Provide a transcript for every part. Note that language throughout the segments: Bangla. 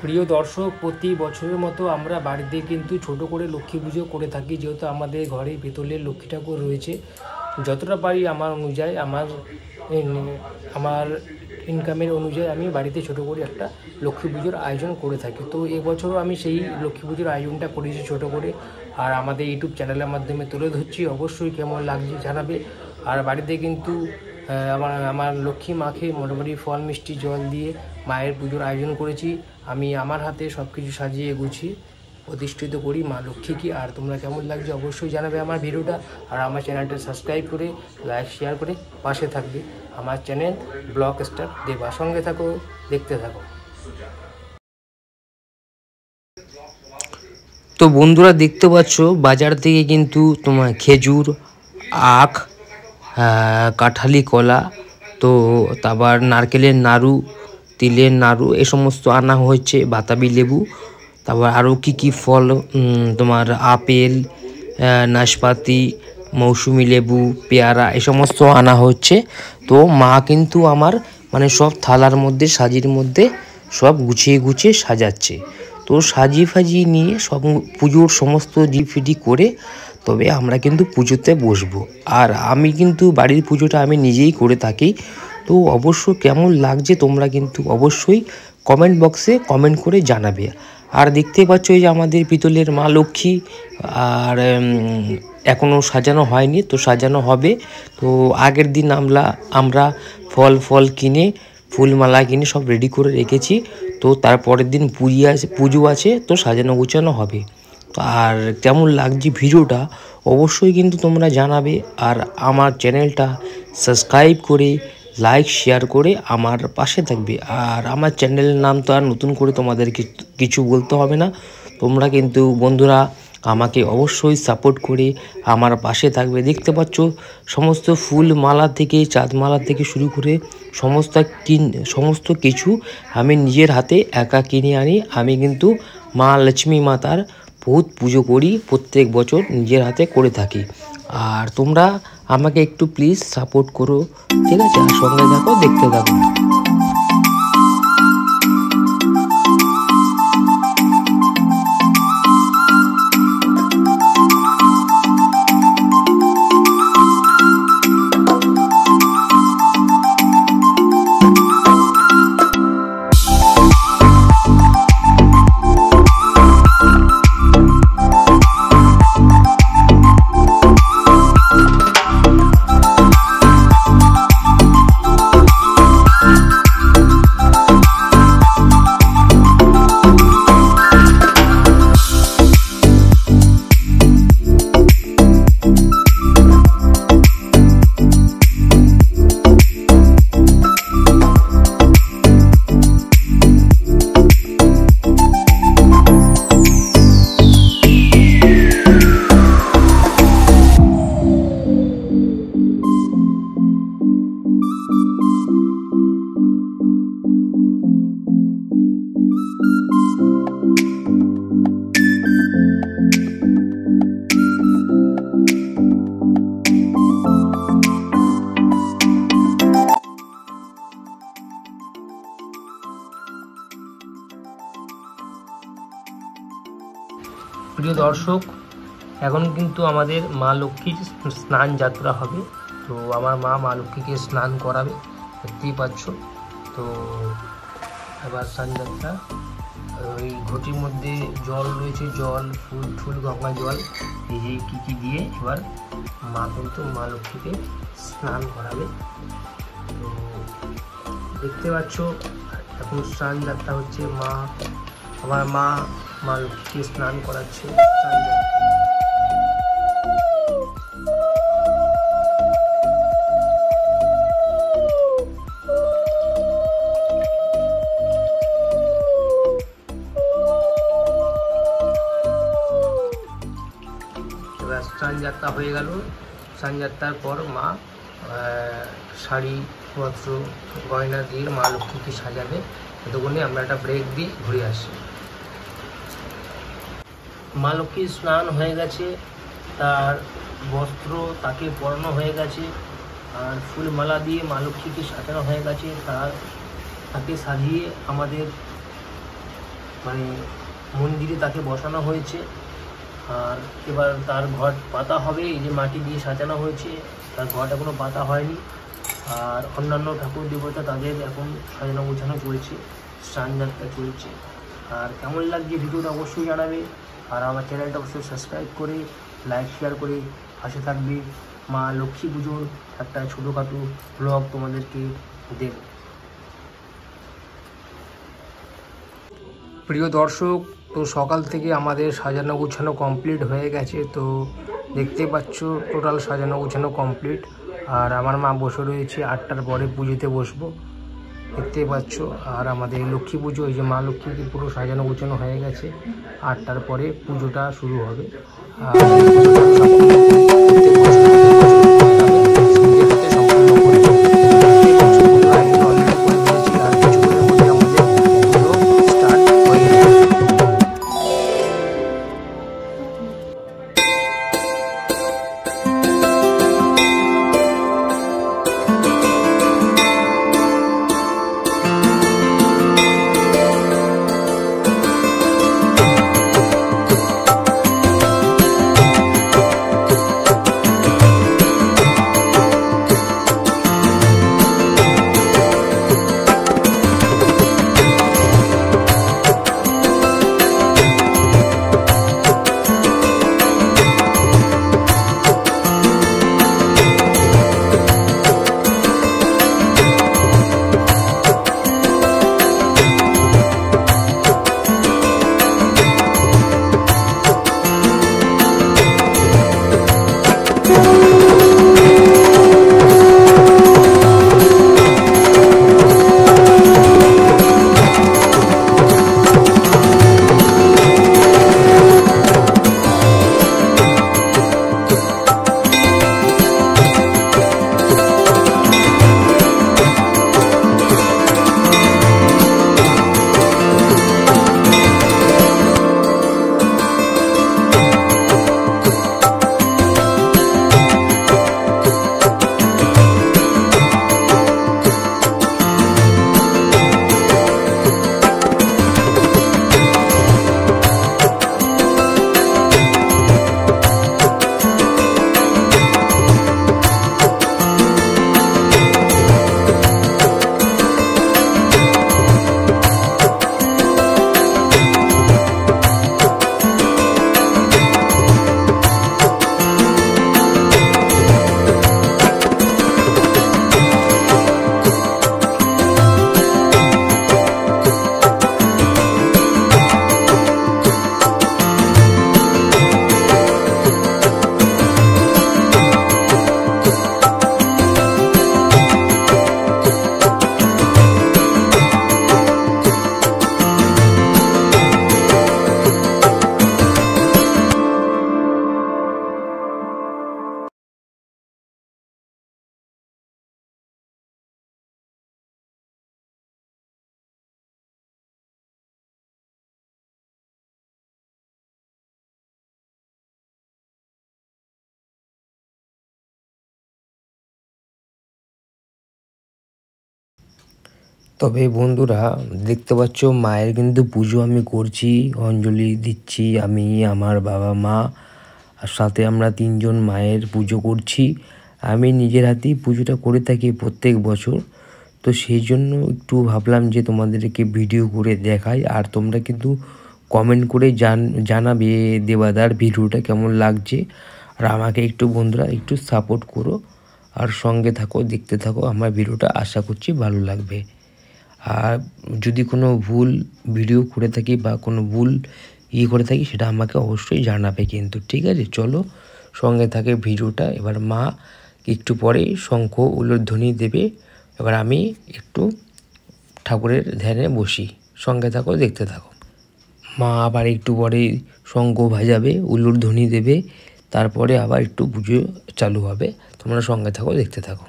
প্রিয় দর্শক, প্রতি বছরের মতো আমরা বাড়িতে কিন্তু ছোট করে লক্ষ্মী পুজো করে থাকি। যেহেতু আমাদের ঘরে পিতলের লক্ষ্মী ঠাকুর রয়েছে, যতটা পারি আমার অনুযায়ী আমার ইনকামের অনুযায়ী আমি বাড়িতে ছোট করে একটা লক্ষ্মী পুজোর আয়োজন করে থাকি। তো এবছরও আমি সেই লক্ষ্মী পুজোর আয়োজনটা করেছি ছোট করে, আর আমাদের ইউটিউব চ্যানেলের মাধ্যমে তুলে ধরছি। অবশ্যই কেমন লাগছে জানাবে। আর বাড়িতে কিন্তু আমার লক্ষ্মী মাকে মোটামুটি ফল মিষ্টি জল দিয়ে মায়ের পুজোর আয়োজন করেছি। আমি আমার হাতে সব কিছু সাজিয়ে গুছিয়ে প্রতিষ্ঠিত করি মা লক্ষ্মীকে। আর তোমরা কেমন লাগছে অবশ্যই জানাবে আমার ভিডিওটা। আর আমার চ্যানেলটা সাবস্ক্রাইব করে লাইক শেয়ার করে পাশে থাকবে। আমার চ্যানেল ব্লগ স্টার দেবা, সঙ্গে থাকো, দেখতে থাকো। তো বন্ধুরা দেখতে পাচ্ছ বাজার থেকে কিন্তু তোমার খেজুর, আখ, কাঁঠালি কলা, তো তারপর নারকেলের নাড়ু, তিলের নাড়ু, এ সমস্ত আনা হয়েছে, বাতাবি লেবু, তারপর আরও কি ফল, তোমার আপেল, নাশপাতি, মৌসুমি লেবু, পেয়ারা, এ সমস্ত আনা হচ্ছে। তো মা কিন্তু আমার সব থালার মধ্যে সাজির মধ্যে সব গুছিয়ে সাজাচ্ছে। তো সাজিয়ে নিয়ে সব পুজোর সমস্ত ডিফিডি করে তবে আমরা কিন্তু পুজোতে বসবো। আর আমি কিন্তু বাড়ির পুজোটা আমি নিজেই করে থাকি। তো অবশ্য কেমন লাগছে তোমরা কিন্তু অবশ্যই কমেন্ট বক্সে কমেন্ট করে জানাবে। আর দেখতে পাচ্ছ এই যে আমাদের পিতলের মা লক্ষ্মী, আর এখনও সাজানো হয়নি, তো সাজানো হবে। তো আগের দিন আমরা ফল কিনে, ফুলমালা কিনে সব রেডি করে রেখেছি। তো তারপরের দিন পুজো আছে, তো সাজানো গুছানো হবে। আর কেমন লাগছে ভিডিওটা অবশ্যই কিন্তু তোমরা জানাবে। আর আমার চ্যানেলটা সাবস্ক্রাইব করে লাইক শেয়ার করে আমার পাশে থাকবে। আর আমার চ্যানেলের নাম তো আর নতুন করে তোমাদের কিছু বলতে হবে না। তোমরা কিন্তু বন্ধুরা আমাকে অবশ্যই সাপোর্ট করে আমার পাশে থাকবে। দেখতে পাচ্ছ সমস্ত ফুল মালা থেকে চাঁদমালা থেকে শুরু করে সমস্ত কিছু আমি নিজের হাতে একা কিনে আনি। আমি কিন্তু মা লক্ষ্মী মাতার বহুত পুজো করি, প্রত্যেক বছর নিজের হাতে করে থাকি। আর তোমরা আমাকে একটু প্লিজ সাপোর্ট করো, ঠিক আছে? আর সঙ্গে থাকো, দেখতে থাকো। প্রিয় দর্শক, এখন কিন্তু আমাদের মা লক্ষ্মীর স্নান যাত্রা হবে। তো আমার মা লক্ষ্মীকে স্নান করাবে, দেখতেই পাচ্ছ। তো এবার স্নান যাত্রা, ওই ঘটির মধ্যে জল রয়েছে, জল, ফুল, গঙ্গা জল, এই যে কী দিয়ে এবার মা কিন্তু মা লক্ষ্মীকে স্নান করাবে। তো দেখতে পাচ্ছ এখন স্নান যাত্রা হচ্ছে। আমার মা লক্ষ্মীকে স্নান করাচ্ছে। এবার স্নান যাত্রা হয়ে গেল। স্নান যাত্রার পর মা শাড়ি পত্র গয়না দিয়ে মা লক্ষ্মীকে সাজাবে। ততক্ষণে আমরা একটা ব্রেক দিয়ে ঘুরে আসি। মা লক্ষ্মীর স্নান হয়ে গেছে, তার বস্ত্র তাকে পরানো হয়ে গেছে, আর ফুলমালা দিয়ে মা লক্ষ্মীকে সাজানো হয়ে গেছে। তাকে সাজিয়ে আমাদের মানে মন্দিরে তাকে বসানো হয়েছে। আর এবার তার ঘট পাতা হবে। এই যে মাটি দিয়ে সাজানো হয়েছে, তার ঘট এখনও পাতা হয়নি। আর অন্যান্য ঠাকুর দেবতা তাদের এখন সাজানো গোছানো চলছে, স্নান যাত্রা চলছে। আর কেমন লাগছে ভিডিওটা অবশ্যই জানাবে। আর আমার চ্যানেলটা অবশ্যই সাবস্ক্রাইব করে লাইক শেয়ার করে পাশে থাকবে। মা লক্ষ্মী পুজোর একটা ছোটোখাটো ব্লগ তোমাদেরকে দেব। প্রিয় দর্শক, তো সকাল থেকে আমাদের সাজানো গুছানো কমপ্লিট হয়ে গেছে। তো দেখতে পাচ্ছ টোটাল সাজানো গুছানো কমপ্লিট। আর আমার মা বসে রয়েছে, 8টার পরে পুজোতে বসবো, দেখতে পাচ্ছ। আর আমাদের লক্ষ্মী পুজো, এই যে মা লক্ষ্মীকে পুরো সাজানো গুছানো হয়ে গেছে। 8টার পরে পুজোটা শুরু হবে। তবে বন্ধুরা দেখতে পাচ্ছ মায়ের কিন্তু পুজো আমি করছি, অঞ্জলি দিচ্ছি আমি, আমার বাবা মা, আর সাথে আমরা 3জন মায়ের পুজো করছি। আমি নিজের হাতেই পুজোটা করে থাকি প্রত্যেক বছর। তো সেই জন্য একটু ভাবলাম যে তোমাদেরকে ভিডিও করে দেখাই। আর তোমরা কিন্তু কমেন্ট করে জানাবে দেবাদার ভিডিওটা কেমন লাগছে। আর আমাকে একটু বন্ধুরা একটু সাপোর্ট করো আর সঙ্গে থাকো, দেখতে থাকো আমার ভিডিওটা। আশা করছি ভালো লাগবে। আর যদি কোনো ভুল ভিডিও করে থাকি বা কোনো ভুল করে থাকি সেটা আমাকে অবশ্যই জানাবে কিন্তু, ঠিক আছে? চলো সঙ্গে থাকে ভিডিওটা। এবার মা একটু পরে শঙ্খ উলুধ্বনি দেবে। এবার আমি একটু ঠাকুরের ধ্যানে বসি, সঙ্গে থাকো, দেখতে থাকো। মা আবার একটু পরে শঙ্খ বাজাবে, উলুধ্বনি দেবে, তারপরে আবার একটু পুজো চালু হবে। তোমরা সঙ্গে থাকো, দেখতে থাকো।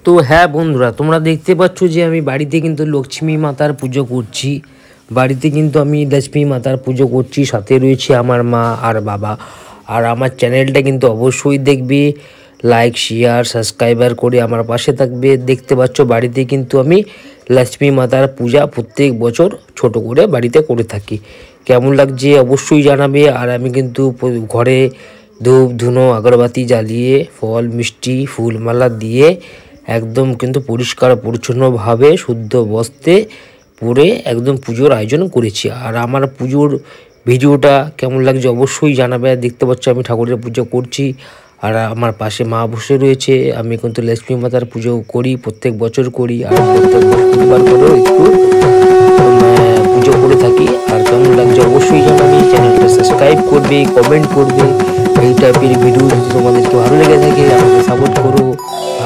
তো হ্যাঁ বন্ধুরা, তোমরা দেখতে পাচ্ছ যে আমি বাড়িতে কিন্তু লক্ষ্মী মাতার পুজো করছি। বাড়িতে কিন্তু আমি লক্ষ্মী মাতার পুজো করছি, সাথে রয়েছে আমার মা আর বাবা। আর আমার চ্যানেলটা কিন্তু অবশ্যই দেখবে, লাইক শেয়ার সাবস্ক্রাইবার করে আমার পাশে থাকবে। দেখতে পাচ্ছ বাড়িতে কিন্তু আমি লক্ষ্মী মাতার পূজা প্রত্যেক বছর ছোট করে বাড়িতে করে থাকি। কেমন লাগছে অবশ্যই জানাবে। আর আমি কিন্তু ঘরে ধূপ ধুনো আগরবাতি জ্বালিয়ে ফল মিষ্টি ফুলমালা দিয়ে একদম কিন্তু পরিষ্কার পরিচ্ছন্নভাবে শুদ্ধ বস্ত্রে পরে একদম পুজোর আয়োজন করেছি। আর আমার পুজোর ভিডিওটা কেমন লাগছে অবশ্যই জানাবে। দেখতে পাচ্ছ আমি ঠাকুরের পুজো করছি, আর আমার পাশে মা বসে রয়েছে। আমি কিন্তু লক্ষ্মী মাতার পুজো করি, প্রত্যেক বছর করি, আর প্রত্যেক বৃহস্পতিবার করেও একটু পুজো করে থাকি। আর কেমন লাগছে অবশ্যই জানাবে, চ্যানেলটা সাবস্ক্রাইব করবে, কমেন্ট করবে। এই টাইপের ভিডিও যদি তোমাদেরকে ভালো লেগে থাকে আমাকে সাপোর্ট করো,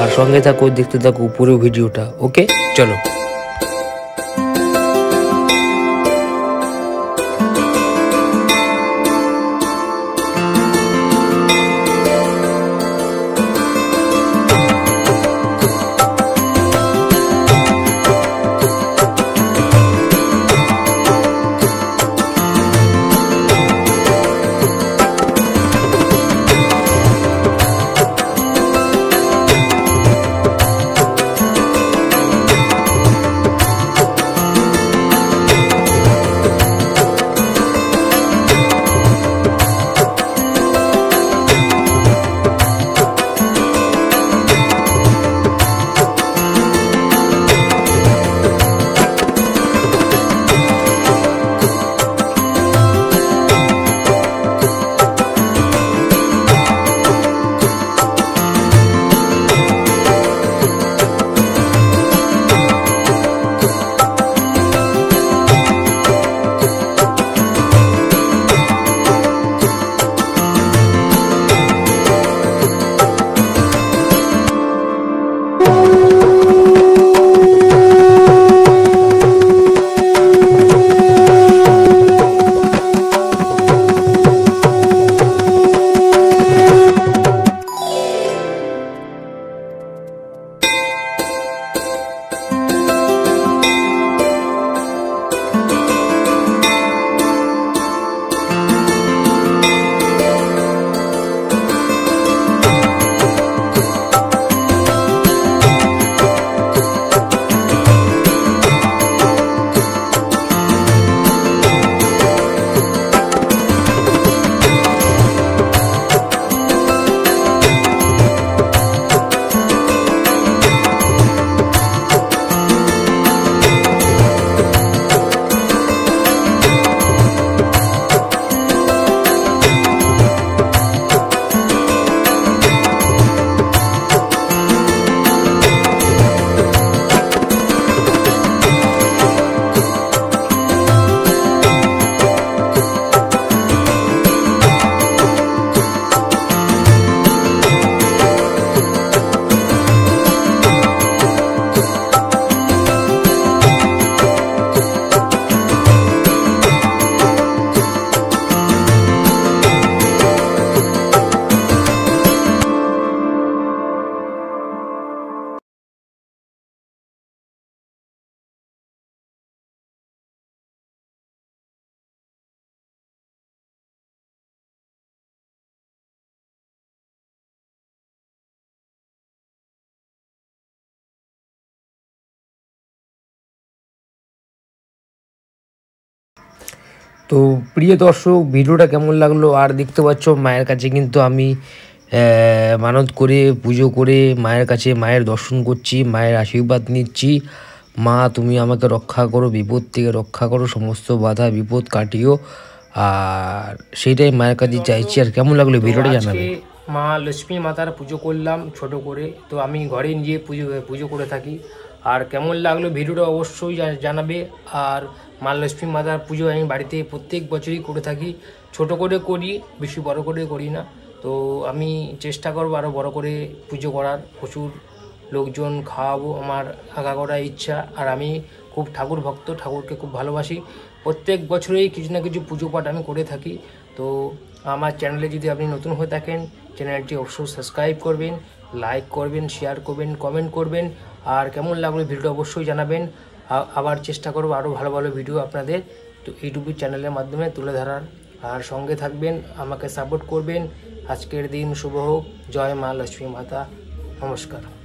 আর সঙ্গে থাকো, দেখতে থাকো পুরো ভিডিওটা। ওকে চলো। তো প্রিয় দর্শক, ভিডিওটা কেমন লাগলো? আর দেখতে পাচ্ছ মায়ের কাছে কিন্তু আমি মানত করে পুজো করে মায়ের কাছে মায়ের দর্শন করছি, মায়ের আশীর্বাদ নিচ্ছি। মা তুমি আমাকে রক্ষা করো, বিপদ থেকে রক্ষা করো, সমস্ত বাধা বিপদ কাটিও। আর সেইটাই মায়ের কাছে চাইছি। আর কেমন লাগলো ভিডিওটা জানাবে। মা লক্ষ্মী মাতার পুজো করলাম ছোট করে, তো আমি ঘরে নিজে পুজো করে থাকি। আর কেমন লাগলো ভিডিওটা অবশ্যই জানাবে। আর মা লক্ষ্মী মাতার পুজো আমি বাড়িতে প্রত্যেক বছরই করে থাকি, ছোট করে করি, বেশি বড় করে করি না। তো আমি চেষ্টা করবো আরও বড় করে পুজো করার, প্রচুর লোকজন খাওয়াবো, আমার আগাগোড়া ইচ্ছা। আর আমি খুব ঠাকুর ভক্ত, ঠাকুরকে খুব ভালোবাসি। প্রত্যেক বছরেই কিছু না কিছু পুজো পাঠ আমি করে থাকি। তো আমার চ্যানেলে যদি আপনি নতুন হয়ে থাকেন, চ্যানেলটি অবশ্যই সাবস্ক্রাইব করবেন, লাইক করবেন, শেয়ার করবেন, কমেন্ট করবেন। আর কেমন লাগলো ভিডিওটা অবশ্যই জানাবেন। আবার চেষ্টা করবো আরও ভালো ভালো ভিডিও আপনাদের তো ইউটিউব চ্যানেলের মাধ্যমে তুলে ধরার। আর সঙ্গে থাকবেন, আমাকে সাপোর্ট করবেন। আজকের দিন শুভ হোক। জয় মা লক্ষ্মী মাতা। নমস্কার।